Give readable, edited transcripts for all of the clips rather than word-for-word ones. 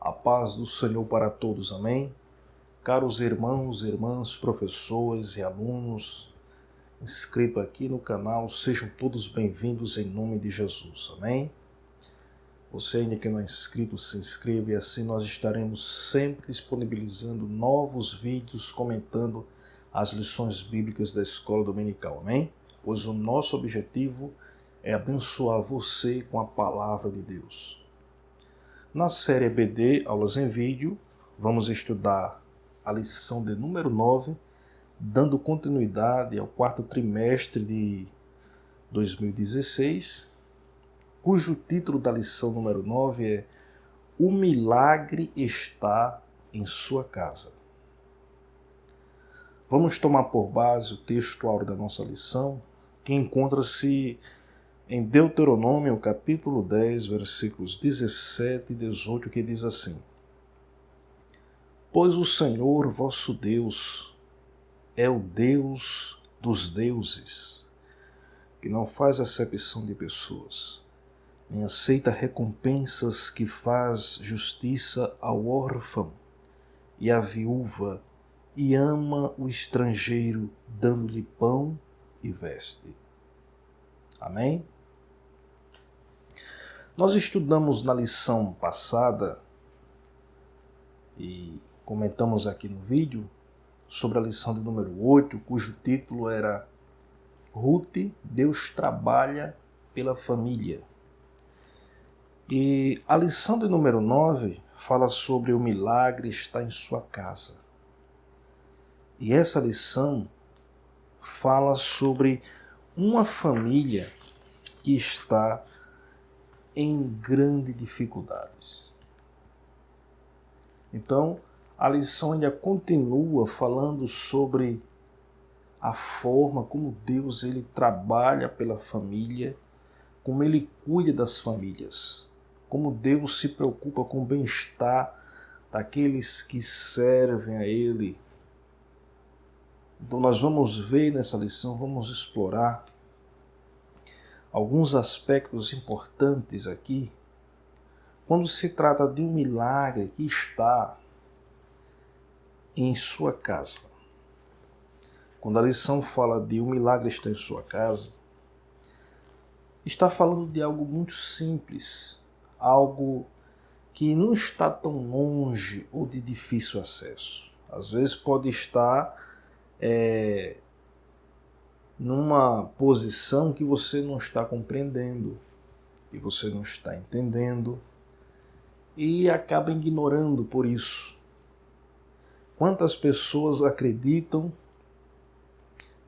A paz do Senhor para todos, amém? Caros irmãos, irmãs, professores e alunos inscritos aqui no canal, sejam todos bem-vindos em nome de Jesus, amém? Você ainda que não é inscrito, se inscreva e assim nós estaremos sempre disponibilizando novos vídeos comentando as lições bíblicas da Escola Dominical, amém? Pois o nosso objetivo é abençoar você com a Palavra de Deus. Na série EBD, Aulas em Vídeo, vamos estudar a lição de número 9, dando continuidade ao quarto trimestre de 2016, cujo título da lição número 9 é O Milagre está em sua casa. Vamos tomar por base o texto áureo da nossa lição, que encontra-se em Deuteronômio, capítulo 10, versículos 17 e 18, que diz assim: Pois o Senhor vosso Deus é o Deus dos deuses, que não faz acepção de pessoas, nem aceita recompensas, que faz justiça ao órfão e à viúva, e ama o estrangeiro, dando-lhe pão e veste. Amém? Nós estudamos na lição passada e comentamos aqui no vídeo sobre a lição de número 8, cujo título era Ruth, Deus trabalha pela família. E a lição de número 9 fala sobre o milagre está em sua casa. E essa lição fala sobre uma família que está em grandes dificuldades. Então, a lição ainda continua falando sobre a forma como Deus ele trabalha pela família, como ele cuida das famílias, como Deus se preocupa com o bem-estar daqueles que servem a Ele. Então nós vamos ver nessa lição, vamos explorar alguns aspectos importantes aqui, quando se trata de um milagre que está em sua casa. Quando a lição fala de um milagre está em sua casa, está falando de algo muito simples, algo que não está tão longe ou de difícil acesso. Às vezes pode estar numa posição que você não está compreendendo, que você não está entendendo e acaba ignorando por isso. Quantas pessoas acreditam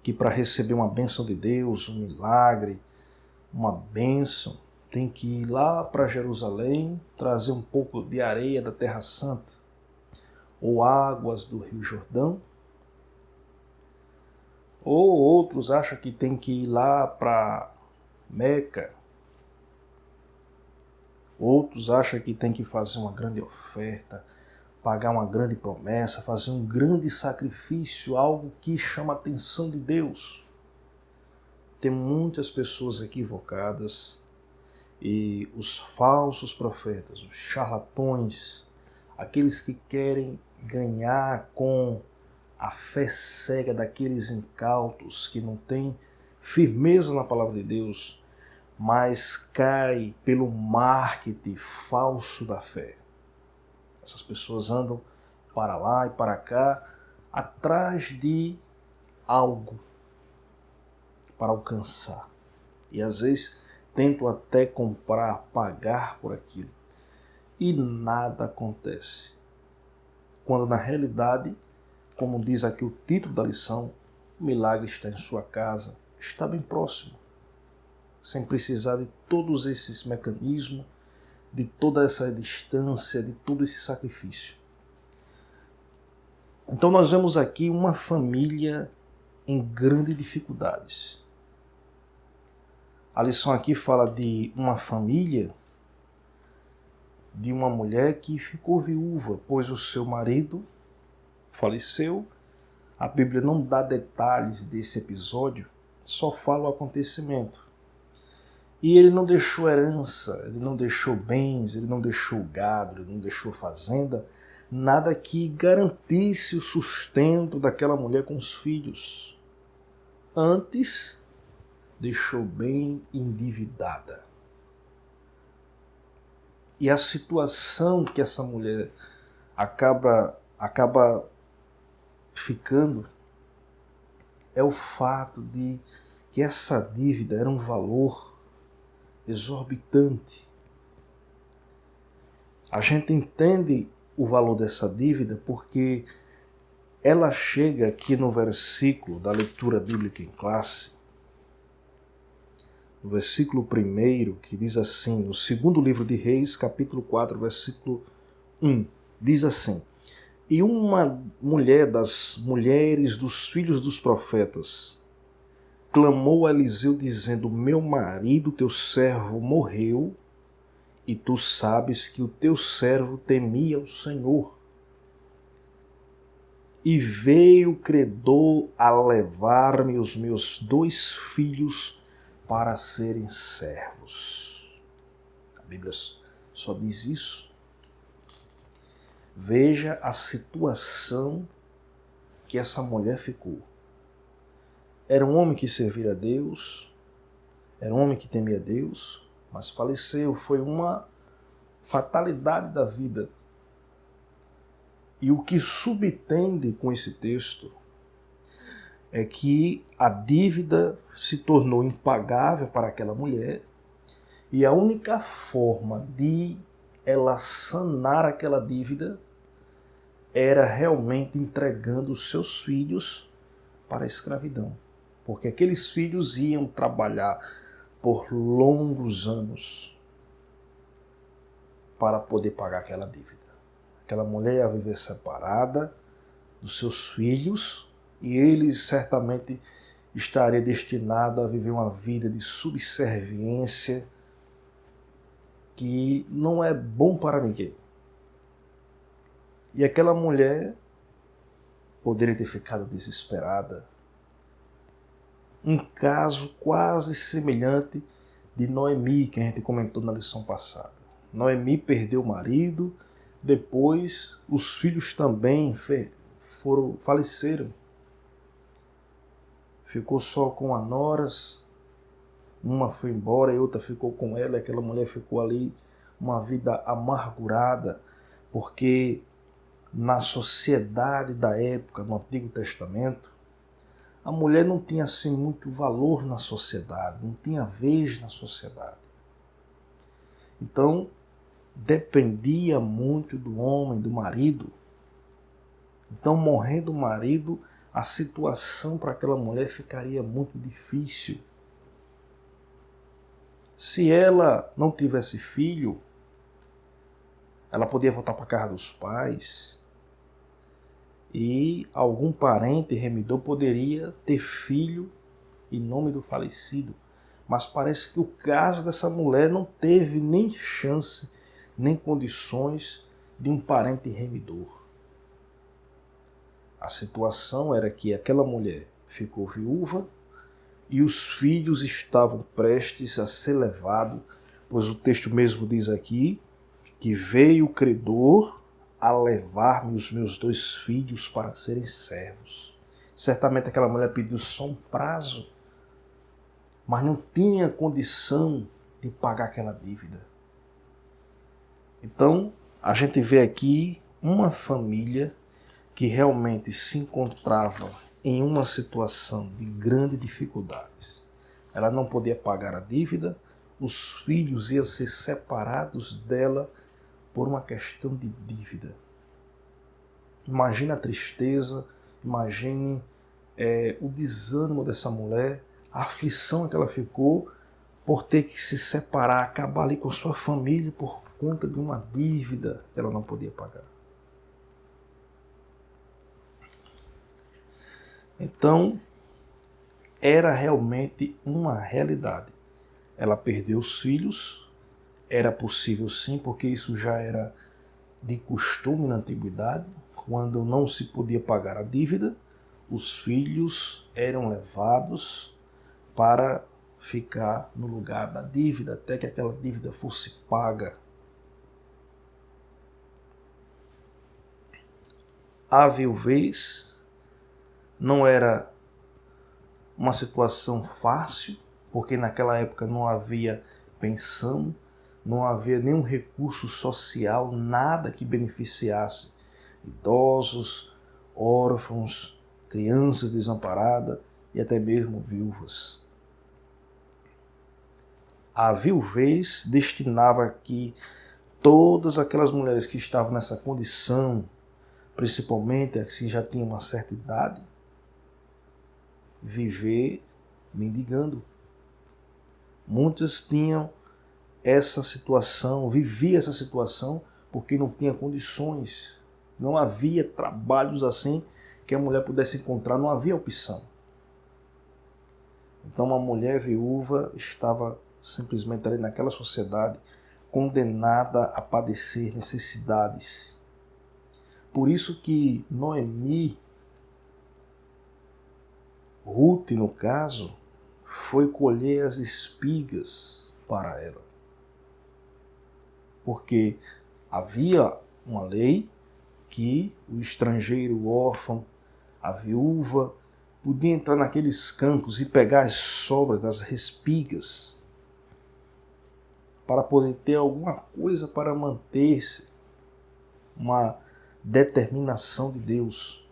que para receber uma bênção de Deus, um milagre, uma bênção, tem que ir lá para Jerusalém, trazer um pouco de areia da Terra Santa ou águas do Rio Jordão? Ou outros acham que tem que ir lá para Meca. Outros acham que tem que fazer uma grande oferta, pagar uma grande promessa, fazer um grande sacrifício, algo que chama a atenção de Deus. Tem muitas pessoas equivocadas e os falsos profetas, os charlatões, aqueles que querem ganhar com a fé cega daqueles incautos que não têm firmeza na palavra de Deus, mas cai pelo marketing falso da fé. Essas pessoas andam para lá e para cá atrás de algo para alcançar. E às vezes tentam até comprar, pagar por aquilo. E nada acontece. Quando na realidade, como diz aqui o título da lição, o milagre está em sua casa, está bem próximo, sem precisar de todos esses mecanismos, de toda essa distância, de todo esse sacrifício. Então nós vemos aqui uma família em grandes dificuldades. A lição aqui fala de uma família, de uma mulher que ficou viúva, pois o seu marido faleceu. A Bíblia não dá detalhes desse episódio, só fala o acontecimento. E ele não deixou herança, ele não deixou bens, ele não deixou gado, ele não deixou fazenda, nada que garantisse o sustento daquela mulher com os filhos. Antes, deixou bem endividada. E a situação que essa mulher acaba ficando é o fato de que essa dívida era um valor exorbitante. A gente entende o valor dessa dívida porque ela chega aqui no versículo da leitura bíblica em classe, no versículo 1, que diz assim, no segundo livro de Reis, capítulo 4, versículo 1, diz assim: E uma mulher das mulheres dos filhos dos profetas clamou a Eliseu dizendo: Meu marido, teu servo, morreu, e tu sabes que o teu servo temia o Senhor. E veio o credor a levar-me os meus 2 filhos para serem servos. A Bíblia só diz isso. Veja a situação que essa mulher ficou. Era um homem que servia a Deus, era um homem que temia a Deus, mas faleceu, foi uma fatalidade da vida. E o que subtende com esse texto é que a dívida se tornou impagável para aquela mulher e a única forma de ela sanar aquela dívida era realmente entregando os seus filhos para a escravidão. Porque aqueles filhos iam trabalhar por longos anos para poder pagar aquela dívida. Aquela mulher ia viver separada dos seus filhos e ele certamente estaria destinado a viver uma vida de subserviência que não é bom para ninguém. E aquela mulher poderia ter ficado desesperada. Um caso quase semelhante de Noemi, que a gente comentou na lição passada. Noemi perdeu o marido, depois os filhos também faleceram. Ficou só com a noras, uma foi embora e outra ficou com ela, e aquela mulher ficou ali uma vida amargurada, porque na sociedade da época, no Antigo Testamento, a mulher não tinha assim muito valor na sociedade, não tinha vez na sociedade. Então, dependia muito do homem, do marido. Então, morrendo o marido, a situação para aquela mulher ficaria muito difícil. Se ela não tivesse filho, ela podia voltar para a casa dos pais e algum parente remidor poderia ter filho em nome do falecido. Mas parece que o caso dessa mulher não teve nem chance, nem condições de um parente remidor. A situação era que aquela mulher ficou viúva e os filhos estavam prestes a ser levados, pois o texto mesmo diz aqui que veio o credor a levar-me os meus 2 filhos para serem servos. Certamente aquela mulher pediu só um prazo, mas não tinha condição de pagar aquela dívida. Então, a gente vê aqui uma família que realmente se encontrava em uma situação de grandes dificuldades. Ela não podia pagar a dívida, os filhos iam ser separados dela por uma questão de dívida. Imagine a tristeza, imagine o desânimo dessa mulher, a aflição que ela ficou por ter que se separar, acabar ali com sua família por conta de uma dívida que ela não podia pagar. Então, era realmente uma realidade. Ela perdeu os filhos, era possível sim, porque isso já era de costume na antiguidade, quando não se podia pagar a dívida, os filhos eram levados para ficar no lugar da dívida até que aquela dívida fosse paga. A viuvez não era uma situação fácil, porque naquela época não havia pensão, não havia nenhum recurso social, nada que beneficiasse idosos, órfãos, crianças desamparadas e até mesmo viúvas. A viuvez destinava que todas aquelas mulheres que estavam nessa condição, principalmente as que já tinham uma certa idade, viver mendigando. Muitas tinham essa situação, viviam essa situação porque não tinha condições. Não havia trabalhos assim que a mulher pudesse encontrar, não havia opção. Então uma mulher viúva estava simplesmente ali naquela sociedade condenada a padecer necessidades. Por isso que Noemi, Ruth no caso, foi colher as espigas para ela. Porque havia uma lei que o estrangeiro, o órfão, a viúva, podia entrar naqueles campos e pegar as sobras das espigas para poder ter alguma coisa para manter-se, uma determinação de Deus.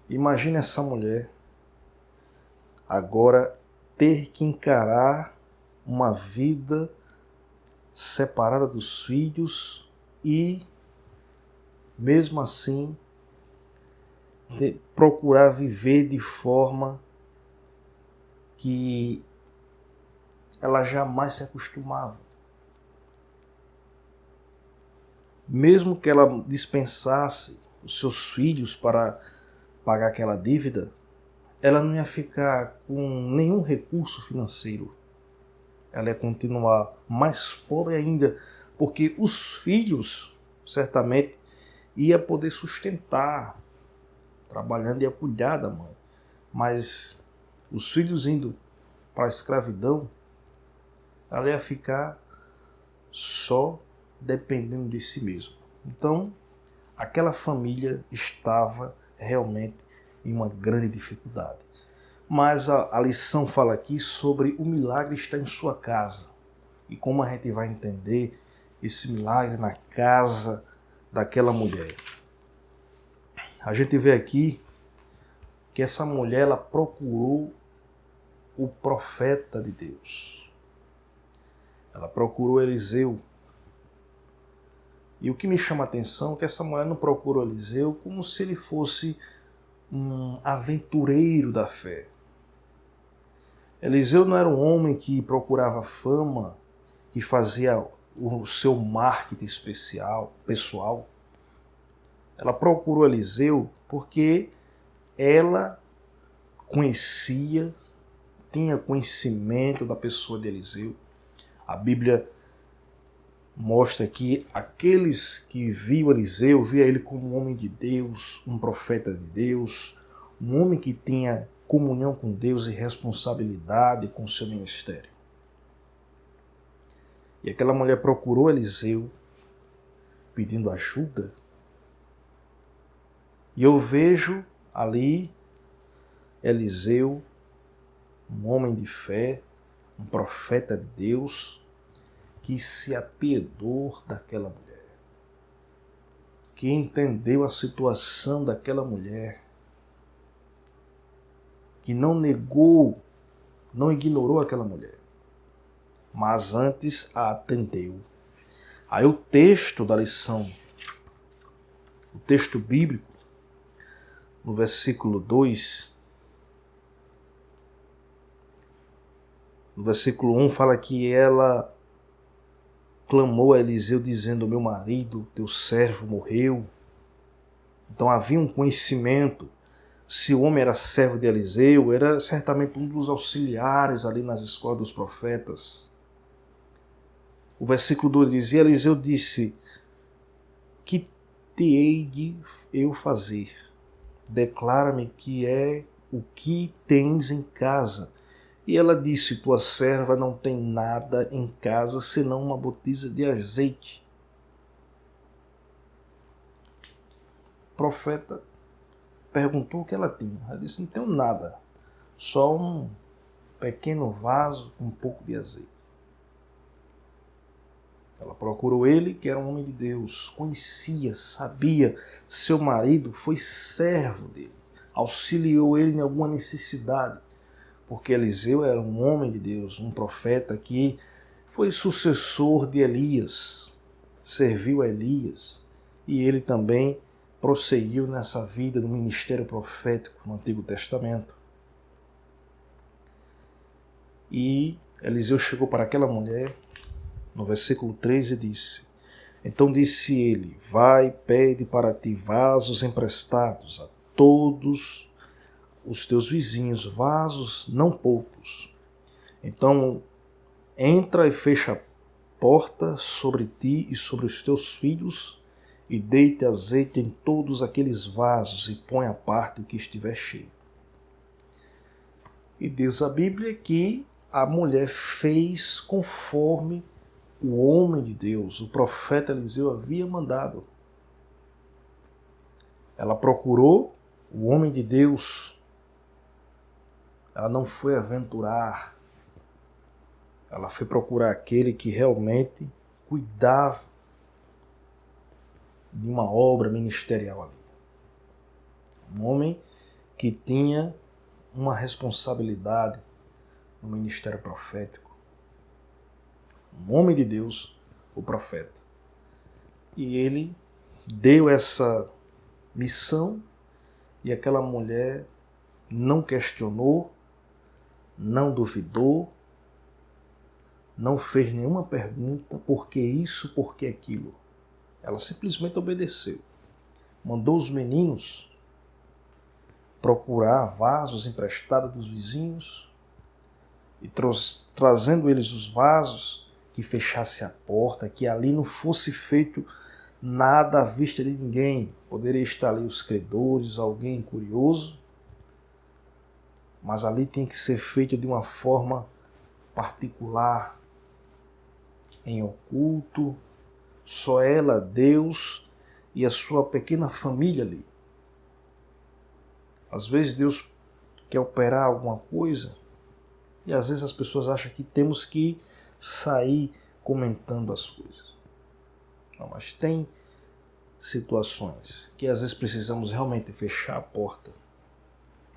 Imagine essa mulher agora ter que encarar uma vida separada dos filhos e, mesmo assim, procurar viver de forma que ela jamais se acostumava. Mesmo que ela dispensasse os seus filhos para pagar aquela dívida, ela não ia ficar com nenhum recurso financeiro. Ela ia continuar mais pobre ainda, porque os filhos, certamente, ia poder sustentar, trabalhando e ia cuidar da mãe. Mas os filhos indo para a escravidão, ela ia ficar só dependendo de si mesma. Então, aquela família estava realmente em uma grande dificuldade. Mas a lição fala aqui sobre o milagre estar em sua casa. E como a gente vai entender esse milagre na casa daquela mulher. A gente vê aqui que essa mulher ela procurou o profeta de Deus. Ela procurou Eliseu. E o que me chama a atenção é que essa mulher não procurou Eliseu como se ele fosse um aventureiro da fé. Eliseu não era um homem que procurava fama, que fazia o seu marketing pessoal. Ela procurou Eliseu porque ela conhecia, tinha conhecimento da pessoa de Eliseu. A Bíblia mostra que aqueles que viam Eliseu, via ele como um homem de Deus, um profeta de Deus, um homem que tinha comunhão com Deus e responsabilidade com o seu ministério. E aquela mulher procurou Eliseu pedindo ajuda. E eu vejo ali Eliseu, um homem de fé, um profeta de Deus, que se apiedou daquela mulher, que entendeu a situação daquela mulher, que não negou, não ignorou aquela mulher, mas antes a atendeu. Aí o texto da lição, o texto bíblico, no versículo 2, no versículo 1 fala que ela clamou a Eliseu dizendo: meu marido, teu servo morreu. Então havia um conhecimento. Se o homem era servo de Eliseu, era certamente um dos auxiliares ali nas escolas dos profetas. O versículo 2 dizia: Eliseu disse: que te hei de eu fazer? Declara-me que é o que tens em casa, E ela disse: tua serva não tem nada em casa senão uma botija de azeite. O profeta perguntou o que ela tinha. Ela disse: não tenho nada, só um pequeno vaso com um pouco de azeite. Ela procurou ele, que era um homem de Deus, conhecia, sabia, seu marido foi servo dele, auxiliou ele em alguma necessidade, porque Eliseu era um homem de Deus, um profeta que foi sucessor de Elias, serviu a Elias, e ele também prosseguiu nessa vida do ministério profético no Antigo Testamento. E Eliseu chegou para aquela mulher, no versículo 13 disse: então disse ele: vai, pede para ti vasos emprestados a todos os teus vizinhos, vasos não poucos. Então entra e fecha a porta sobre ti e sobre os teus filhos, e deite azeite em todos aqueles vasos, e põe à parte o que estiver cheio. E diz a Bíblia que a mulher fez conforme o homem de Deus, o profeta Eliseu, havia mandado. Ela procurou o homem de Deus. Ela não foi aventurar. Ela foi procurar aquele que realmente cuidava de uma obra ministerial ali. Um homem que tinha uma responsabilidade no ministério profético. Um homem de Deus, o profeta. E ele deu essa missão, e aquela mulher não questionou, não duvidou, não fez nenhuma pergunta, por que isso, por que aquilo. Ela simplesmente obedeceu. Mandou os meninos procurar vasos emprestados dos vizinhos, e trazendo eles os vasos, que fechasse a porta, que ali não fosse feito nada à vista de ninguém. Poderia estar ali os credores, alguém curioso, mas ali tem que ser feito de uma forma particular, em oculto, só ela, Deus e a sua pequena família ali. Às vezes Deus quer operar alguma coisa, e às vezes as pessoas acham que temos que sair comentando as coisas. Não, mas tem situações que às vezes precisamos realmente fechar a porta,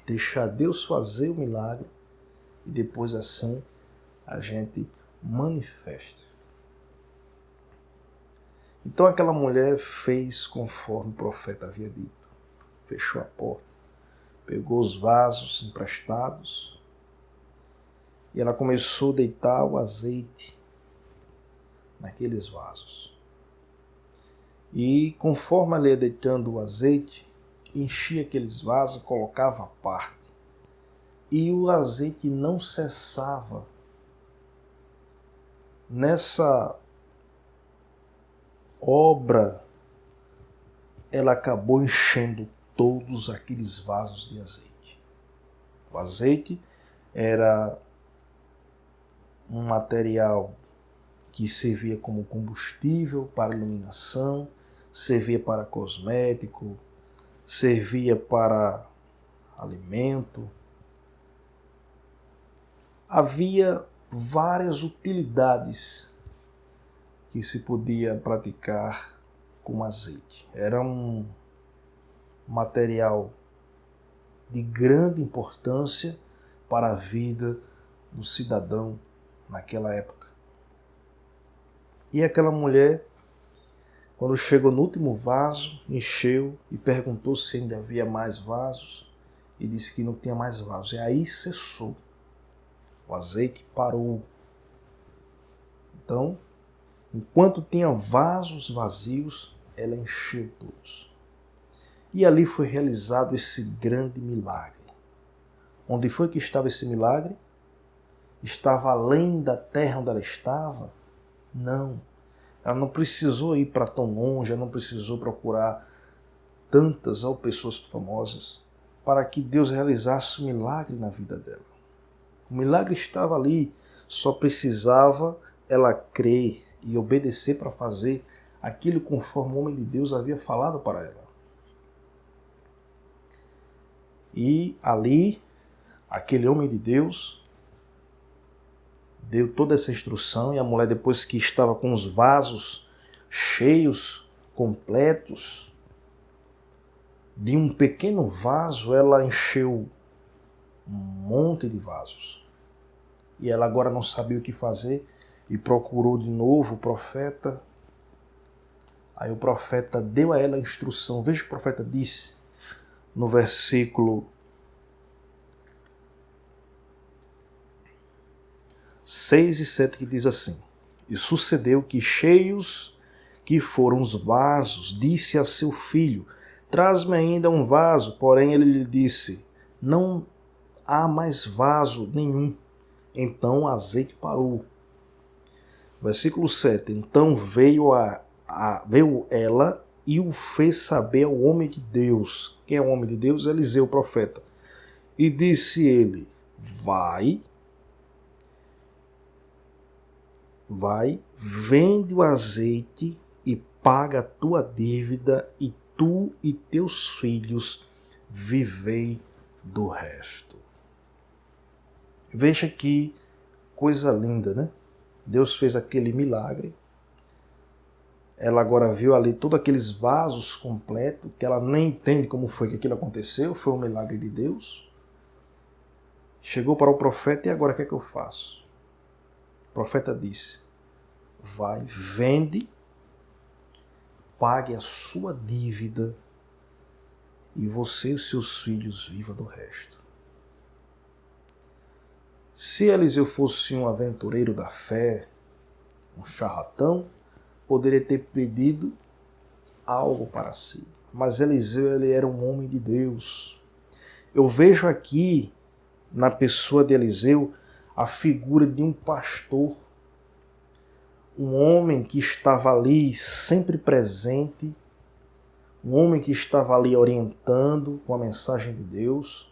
deixar Deus fazer o milagre, e depois assim a gente manifesta. Então aquela mulher fez conforme o profeta havia dito. Fechou a porta, pegou os vasos emprestados, e ela começou a deitar o azeite naqueles vasos. E conforme ela ia deitando o azeite, enchia aqueles vasos, colocava à parte. E o azeite não cessava. Nessa obra, ela acabou enchendo todos aqueles vasos de azeite. O azeite era um material que servia como combustível para iluminação, servia para cosmético, servia para alimento. Havia várias utilidades que se podia praticar com azeite. Era um material de grande importância para a vida do cidadão naquela época. E aquela mulher, quando chegou no último vaso, encheu e perguntou se ainda havia mais vasos, e disse que não tinha mais vasos. E aí cessou. O azeite parou. Então, enquanto tinha vasos vazios, ela encheu todos. E ali foi realizado esse grande milagre. Onde foi que estava esse milagre? Estava além da terra onde ela estava? Não. Ela não precisou ir para tão longe, ela não precisou procurar tantas ou pessoas famosas para que Deus realizasse um milagre na vida dela. O milagre estava ali, só precisava ela crer e obedecer para fazer aquilo conforme o homem de Deus havia falado para ela. E ali, aquele homem de Deus deu toda essa instrução, e a mulher, depois que estava com os vasos cheios, completos, de um pequeno vaso ela encheu um monte de vasos. E ela agora não sabia o que fazer e procurou de novo o profeta. Aí o profeta deu a ela a instrução. Veja o que o profeta disse no versículo 6 e 7, que diz assim: E sucedeu que, cheios que foram os vasos, disse a seu filho: Traz-me ainda um vaso. Porém ele lhe disse: Não há mais vaso nenhum. Então o azeite parou. Versículo 7. Então veio ela e o fez saber ao homem de Deus. Quem é o homem de Deus? Eliseu, o profeta. E disse ele: Vai, vende o azeite e paga a tua dívida, e tu e teus filhos vivei do resto. Veja que coisa linda, né? Deus fez aquele milagre. Ela agora viu ali todos aqueles vasos completos, que ela nem entende como foi que aquilo aconteceu, foi um milagre de Deus. Chegou para o profeta: E agora o que é que eu faço? O profeta disse: Vai, vende, pague a sua dívida, e você e os seus filhos vivam do resto. Se Eliseu fosse um aventureiro da fé, um charlatão, poderia ter pedido algo para si. Mas Eliseu, ele era um homem de Deus. Eu vejo aqui, na pessoa de Eliseu, a figura de um pastor, um homem que estava ali sempre presente, um homem que estava ali orientando com a mensagem de Deus,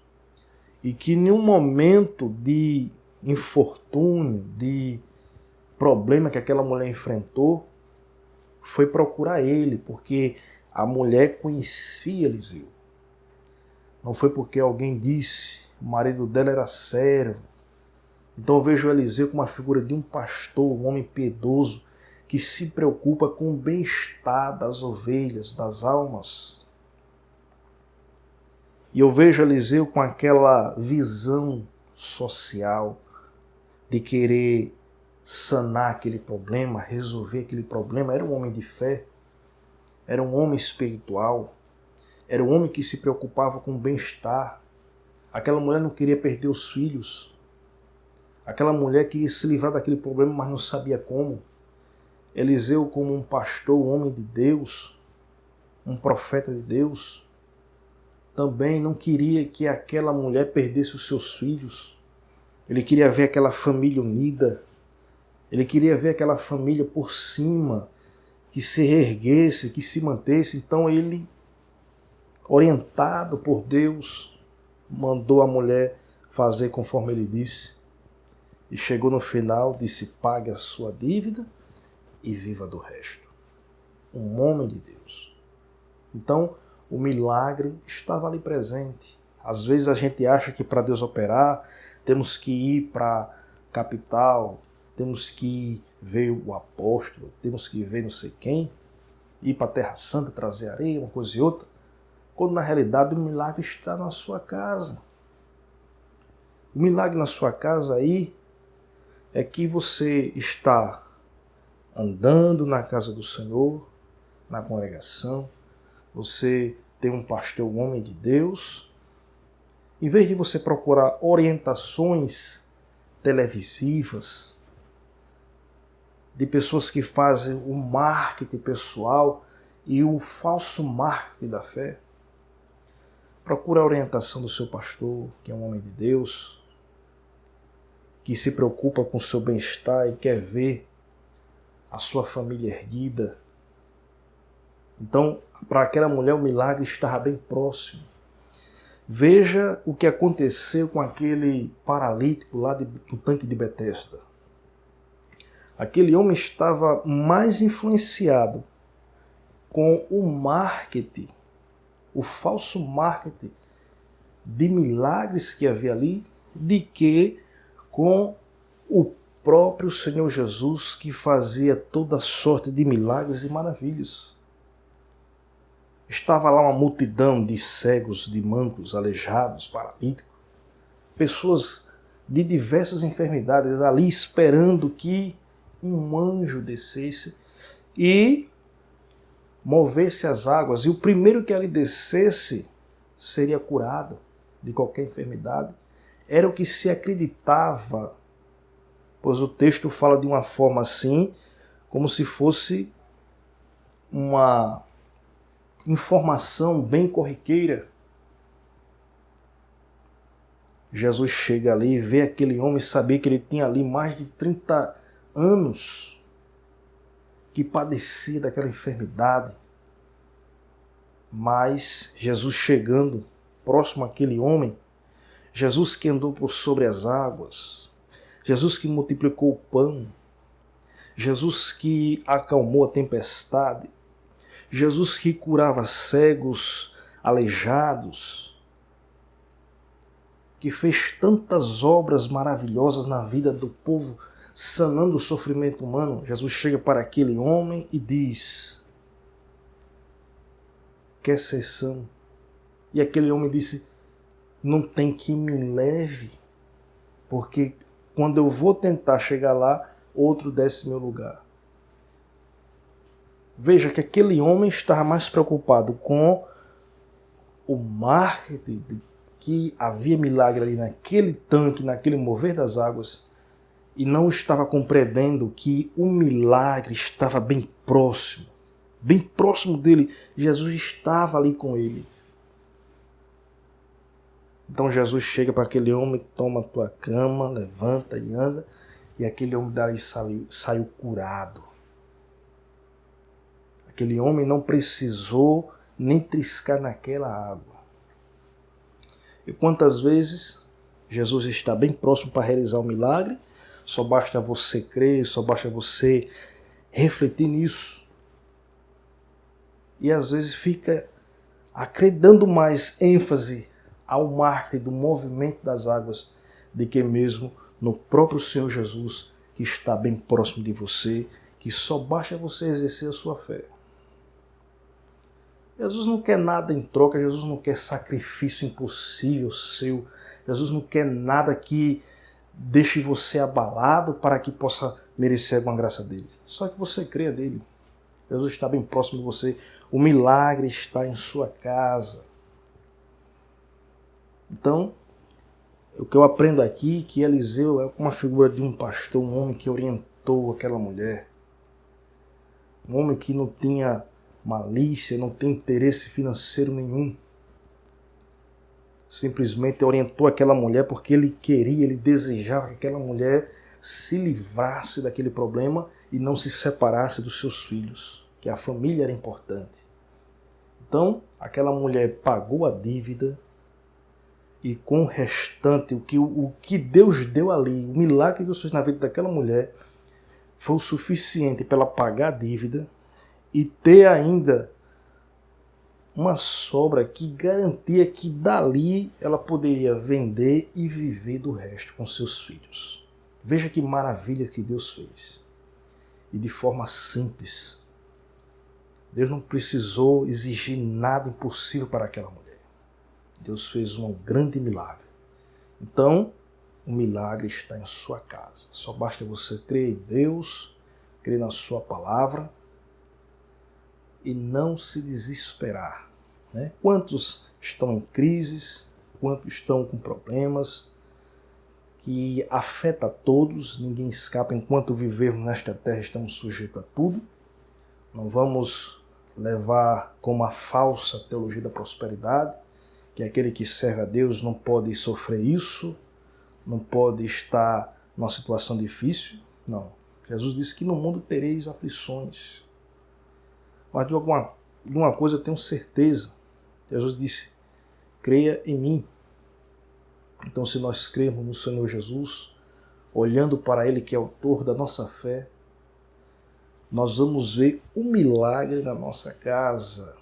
e que em um momento de infortúnio, de problema que aquela mulher enfrentou, foi procurar ele, porque a mulher conhecia Eliseu. Não foi porque alguém disse, o marido dela era servo. Então eu vejo Eliseu como uma figura de um pastor, um homem piedoso, que se preocupa com o bem-estar das ovelhas, das almas. E eu vejo Eliseu com aquela visão social de querer sanar aquele problema, resolver aquele problema. Era um homem de fé, era um homem espiritual, era um homem que se preocupava com o bem-estar. Aquela mulher não queria perder os filhos. Aquela mulher queria se livrar daquele problema, mas não sabia como. Eliseu, como um pastor, um homem de Deus, um profeta de Deus, também não queria que aquela mulher perdesse os seus filhos. Ele queria ver aquela família unida. Ele queria ver aquela família por cima, que se reerguesse, que se mantesse. Então ele, orientado por Deus, mandou a mulher fazer conforme ele disse. E chegou no final, disse: pague a sua dívida e viva do resto. Um homem de Deus. Então, o milagre estava ali presente. Às vezes a gente acha que para Deus operar, temos que ir para a capital, temos que ver o apóstolo, temos que ver não sei quem, ir para a Terra Santa, trazer areia, uma coisa e outra, quando na realidade o milagre está na sua casa. O milagre na sua casa aí é que você está andando na casa do Senhor, na congregação, você tem um pastor, um homem de Deus. Em vez de você procurar orientações televisivas de pessoas que fazem o marketing pessoal e o falso marketing da fé, procure a orientação do seu pastor, que é um homem de Deus, que se preocupa com o seu bem-estar e quer ver a sua família erguida. Então, para aquela mulher, o milagre estava bem próximo. Veja o que aconteceu com aquele paralítico lá do tanque de Betesda. Aquele homem estava mais influenciado com o marketing, o falso marketing de milagres que havia ali, de que com o próprio Senhor Jesus, que fazia toda sorte de milagres e maravilhas. Estava lá uma multidão de cegos, de mancos, aleijados, paralíticos, pessoas de diversas enfermidades ali esperando que um anjo descesse e movesse as águas, e o primeiro que ali descesse seria curado de qualquer enfermidade. Era o que se acreditava, pois o texto fala de uma forma assim, como se fosse uma informação bem corriqueira. Jesus chega ali, vê aquele homem, sabia que ele tinha ali mais de 30 anos que padecia daquela enfermidade. Mas Jesus chegando próximo àquele homem, Jesus que andou por sobre as águas, Jesus que multiplicou o pão, Jesus que acalmou a tempestade, Jesus que curava cegos, aleijados, que fez tantas obras maravilhosas na vida do povo, sanando o sofrimento humano. Jesus chega para aquele homem e diz: quer ser são? E aquele homem disse: não tem quem me leve, porque quando eu vou tentar chegar lá, outro desce meu lugar. Veja que aquele homem estava mais preocupado com o marketing de que havia milagre ali naquele tanque, naquele mover das águas, e não estava compreendendo que o milagre estava bem próximo dele. Jesus estava ali com ele. Então Jesus chega para aquele homem, toma a tua cama, levanta e anda, e aquele homem dali saiu curado. Aquele homem não precisou nem triscar naquela água. E quantas vezes Jesus está bem próximo para realizar o milagre, só basta você crer, só basta você refletir nisso. E às vezes fica dando mais ênfase ao marketing do movimento das águas do que mesmo no próprio Senhor Jesus, que está bem próximo de você, que só basta você exercer a sua fé. Jesus não quer nada em troca, Jesus não quer sacrifício impossível seu, Jesus não quer nada que deixe você abalado para que possa merecer alguma graça dele. Só que você creia dele. Jesus está bem próximo de você, o milagre está em sua casa. Então, o que eu aprendo aqui é que Eliseu é uma figura de um pastor, um homem que orientou aquela mulher. Um homem que não tinha malícia, não tem interesse financeiro nenhum. Simplesmente orientou aquela mulher porque ele queria, ele desejava que aquela mulher se livrasse daquele problema e não se separasse dos seus filhos, que a família era importante. Então, aquela mulher pagou a dívida e com o restante, o que Deus deu ali, o milagre que Deus fez na vida daquela mulher, foi o suficiente para ela pagar a dívida e ter ainda uma sobra que garantia que dali ela poderia vender e viver do resto com seus filhos. Veja que maravilha que Deus fez. E de forma simples. Deus não precisou exigir nada impossível para aquela mulher. Deus fez um grande milagre. Então, o milagre está em sua casa. Só basta você crer em Deus, crer na sua palavra e não se desesperar. Né? Quantos estão em crises, quantos estão com problemas que afeta a todos, ninguém escapa. Enquanto vivermos nesta terra, estamos sujeitos a tudo. Não vamos levar como a falsa teologia da prosperidade, que aquele que serve a Deus não pode sofrer isso, não pode estar numa situação difícil. Não. Jesus disse que no mundo tereis aflições. Mas de uma coisa eu tenho certeza. Jesus disse creia em mim. Então, se nós cremos no Senhor Jesus, olhando para Ele que é autor da nossa fé, nós vamos ver o milagre na nossa casa.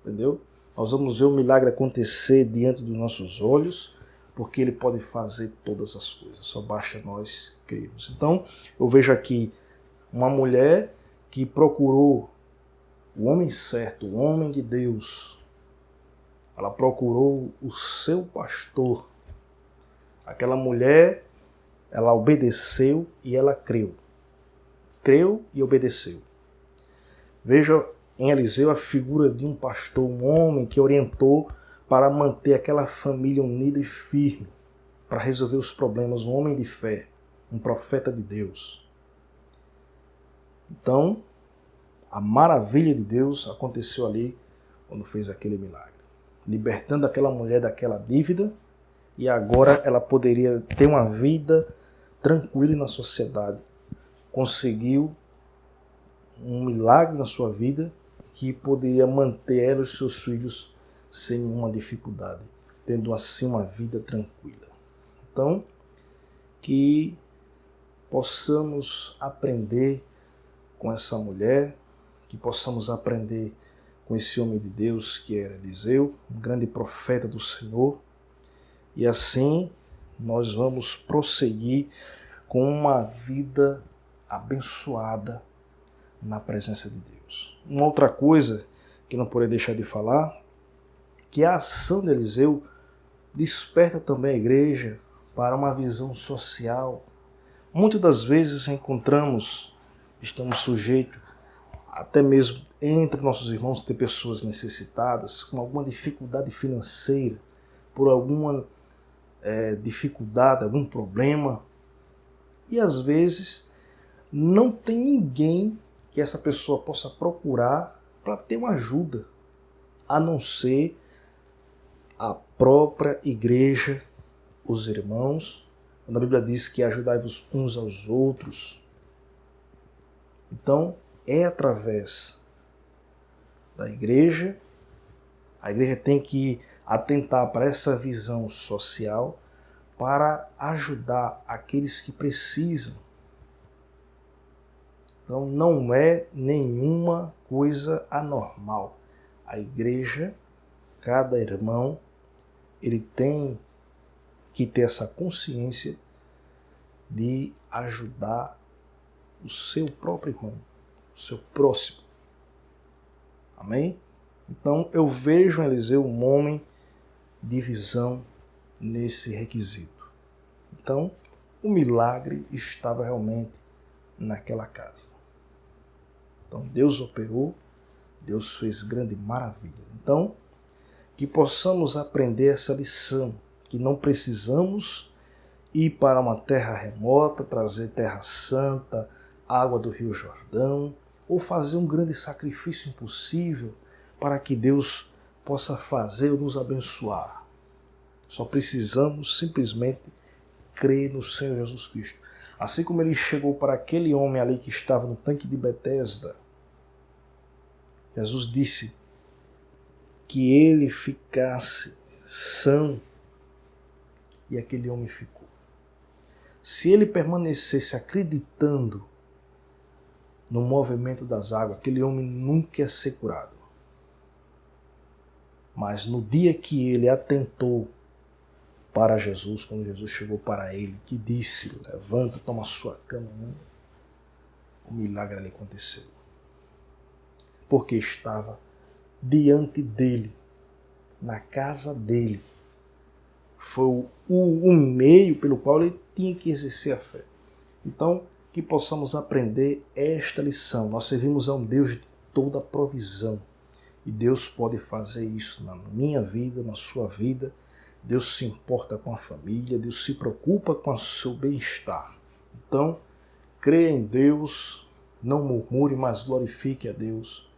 Entendeu? Nós vamos ver o milagre acontecer diante dos nossos olhos, porque Ele pode fazer todas as coisas, só basta nós crermos. Então, eu vejo aqui uma mulher que procurou o homem certo, o homem de Deus. Ela procurou o seu pastor. Aquela mulher, ela obedeceu e ela creu. Creu e obedeceu. Veja em Eliseu a figura de um pastor, um homem que orientou para manter aquela família unida e firme, para resolver os problemas, um homem de fé, um profeta de Deus. Então, a maravilha de Deus aconteceu ali quando fez aquele milagre, libertando aquela mulher daquela dívida, e agora ela poderia ter uma vida tranquila na sociedade. Conseguiu um milagre na sua vida que poderia manter ela e os seus filhos sem nenhuma dificuldade, tendo assim uma vida tranquila. Então, que possamos aprender com essa mulher, que possamos aprender com esse homem de Deus que era Eliseu, um grande profeta do Senhor, e assim nós vamos prosseguir com uma vida abençoada na presença de Deus. Uma outra coisa que não poderia deixar de falar, que a ação de Eliseu desperta também a igreja para uma visão social. Muitas das vezes estamos sujeitos, até mesmo entre nossos irmãos, ter pessoas necessitadas, com alguma dificuldade financeira, por alguma dificuldade, algum problema, e às vezes não tem ninguém que essa pessoa possa procurar para ter uma ajuda, a não ser a própria igreja, os irmãos, quando a Bíblia diz que ajudai-vos uns aos outros. Então, é através da igreja, a igreja tem que atentar para essa visão social para ajudar aqueles que precisam. Então, não é nenhuma coisa anormal. A igreja, cada irmão, ele tem que ter essa consciência de ajudar o seu próprio irmão, o seu próximo. Amém? Então, eu vejo em Eliseu um homem de visão nesse requisito. Então, o milagre estava realmente naquela casa. Então, Deus operou, Deus fez grande maravilha. Então, que possamos aprender essa lição, que não precisamos ir para uma terra remota, trazer terra santa, água do Rio Jordão, ou fazer um grande sacrifício impossível para que Deus possa fazer ou nos abençoar. Só precisamos simplesmente crer no Senhor Jesus Cristo. Assim como ele chegou para aquele homem ali que estava no tanque de Betesda, Jesus disse que ele ficasse são, e aquele homem ficou. Se ele permanecesse acreditando no movimento das águas, aquele homem nunca ia ser curado. Mas no dia que ele atentou para Jesus, quando Jesus chegou para ele, que disse, levanta, toma a sua cama, o milagre ali aconteceu. Porque estava diante dele, na casa dele. Foi o meio pelo qual ele tinha que exercer a fé. Então, que possamos aprender esta lição. Nós servimos a um Deus de toda provisão. E Deus pode fazer isso na minha vida, na sua vida. Deus se importa com a família, Deus se preocupa com o seu bem-estar. Então, creia em Deus, não murmure, mas glorifique a Deus,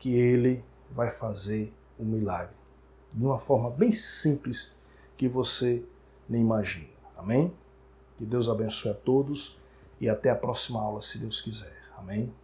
que Ele vai fazer um milagre. De uma forma bem simples que você nem imagina. Amém? Que Deus abençoe a todos e até a próxima aula, se Deus quiser. Amém?